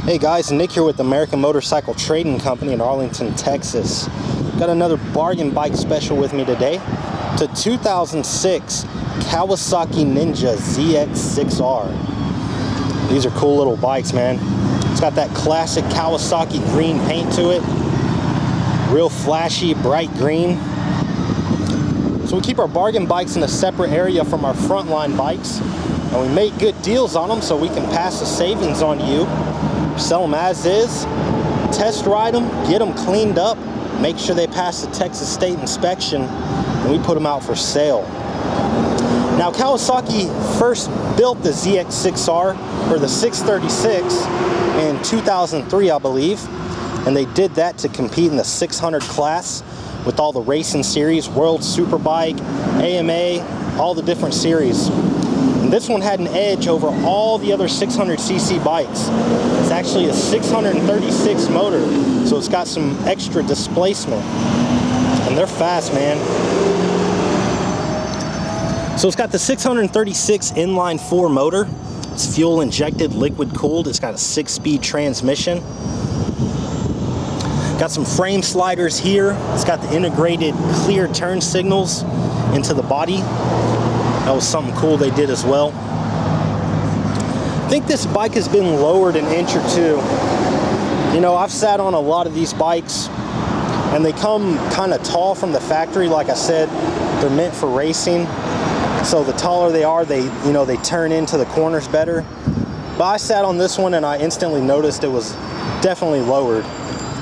Hey guys, Nick here with American Motorcycle Trading Company in Arlington, Texas. Got another bargain bike special with me today. It's a 2006 Kawasaki Ninja ZX6R. These are cool little bikes, man. It's got that classic Kawasaki green paint to it. Real flashy, bright green. So we keep our bargain bikes in a separate area from our frontline bikes. And we make good deals on them so we can pass the savings on you. Sell them as is, test ride them, get them cleaned up, make sure they pass the Texas state inspection, and we put them out for sale. Now, Kawasaki first built the ZX6R, or the 636, in 2003, I believe, and they did that to compete in the 600 class with all the racing series, World Superbike, AMA, all the different series. And this one had an edge over all the other 600cc bikes. It's actually a 636 motor, so it's got some extra displacement. And they're fast, man. So it's got the 636 inline 4 motor. It's fuel injected, liquid cooled. It's got a 6-speed transmission. Got some frame sliders here. It's got the integrated clear turn signals into the body. That was something cool they did as well. I think this bike has been lowered an inch or two. You know, I've sat on a lot of these bikes and they come kind of tall from the factory. Like I said, they're meant for racing. So the taller they are, they turn into the corners better. But I sat on this one and I instantly noticed it was definitely lowered.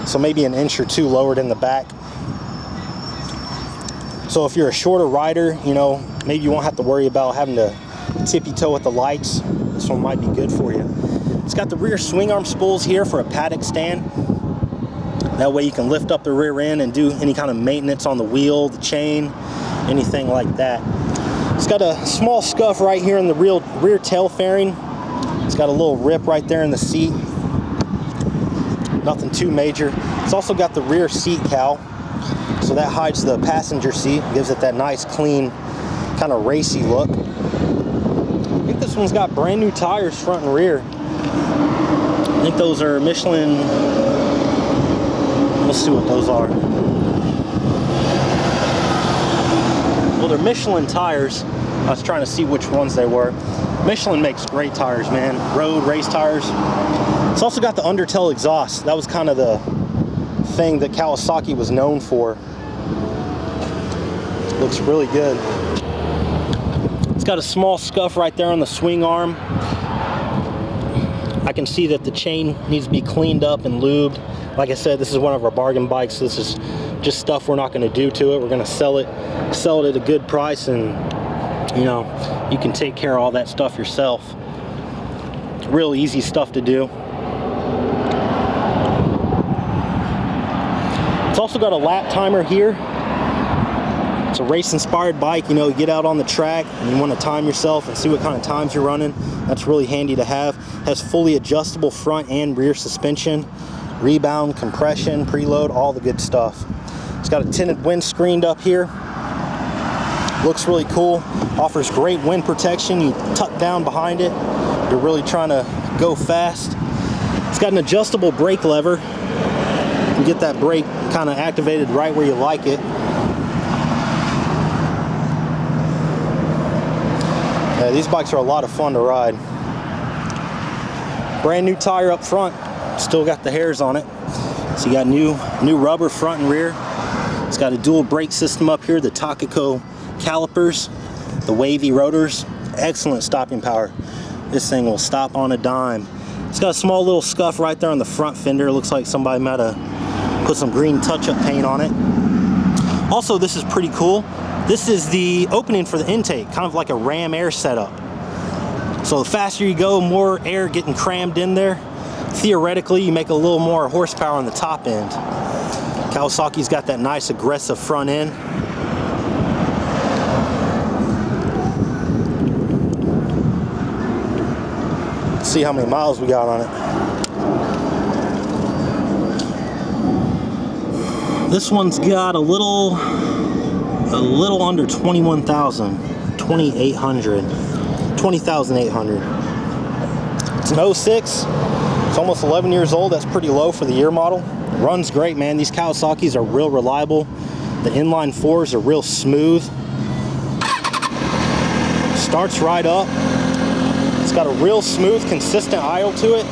So maybe an inch or two lowered in the back. So if you're a shorter rider, you know, maybe you won't have to worry about having to tippy toe with the lights. This one might be good for you. It's got the rear swing arm spools here for a paddock stand. That way you can lift up the rear end and do any kind of maintenance on the wheel, the chain, anything like that. It's got a small scuff right here in the rear tail fairing. It's got a little rip right there in the seat. Nothing too major. It's also got the rear seat cowl. So that hides the passenger seat, gives it that nice, clean, kind of racy look. I think this one's got brand new tires front and rear. I think those are Michelin. Let's see what those are. Well, they're Michelin tires. I was trying to see which ones they were. Michelin makes great tires, man. Road, race tires. It's also got the undertail exhaust. That was kind of the thing that Kawasaki was known for. Looks really good. It's got a small scuff right there on the swing arm. I can see that the chain needs to be cleaned up and lubed. Like I said, this is one of our bargain bikes. This is just stuff we're not going to do to it. We're going to sell it at a good price, and you know, you can take care of all that stuff yourself. Real easy stuff to do. It's also got a lap timer here. It's a race-inspired bike. You know, you get out on the track and you want to time yourself and see what kind of times you're running. That's really handy to have. Has fully adjustable front and rear suspension, rebound, compression, preload, all the good stuff. It's got a tinted windscreen up here. Looks really cool. Offers great wind protection. You tuck down behind it. You're really trying to go fast. It's got an adjustable brake lever. You can get that brake kind of activated right where you like it. Yeah, these bikes are a lot of fun to ride. Brand new tire up front. Still got the hairs on it. So you got new rubber front and rear. It's got a dual brake system up here, the Takako calipers, the wavy rotors. Excellent stopping power. This thing will stop on a dime. It's got a small little scuff right there on the front fender. It looks like somebody might have put some green touch-up paint on it. Also, this is pretty cool. This is the opening for the intake, kind of like a ram air setup. So the faster you go, more air getting crammed in there. Theoretically, you make a little more horsepower on the top end. Kawasaki's got that nice aggressive front end. Let's see how many miles we got on it. This one's got a little under 21,000, 20,800. It's an 06, It's almost 11 years old. That's pretty low for the year model. Runs great, man. These Kawasaki's are real reliable. The inline fours are real smooth. Starts right up. It's got a real smooth, consistent idle to it.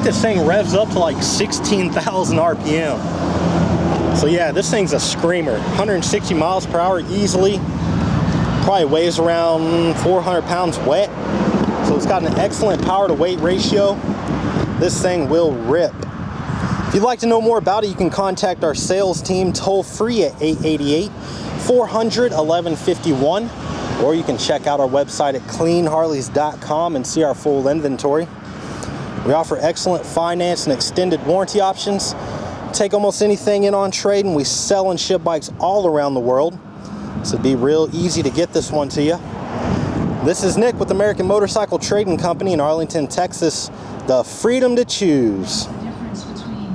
This thing revs up to like 16,000 RPM. So yeah, this thing's a screamer. 160 miles per hour easily. Probably weighs around 400 pounds wet. So it's got an excellent power to weight ratio. This thing will rip. If you'd like to know more about it, you can contact our sales team toll free at 888-400-1151. Or you can check out our website at cleanharleys.com and see our full inventory. We offer excellent finance and extended warranty options. Take almost anything in on trade, and we sell and ship bikes all around the world. So it'd be real easy to get this one to you. This is Nick with American Motorcycle Trading Company in Arlington, Texas. The freedom to choose.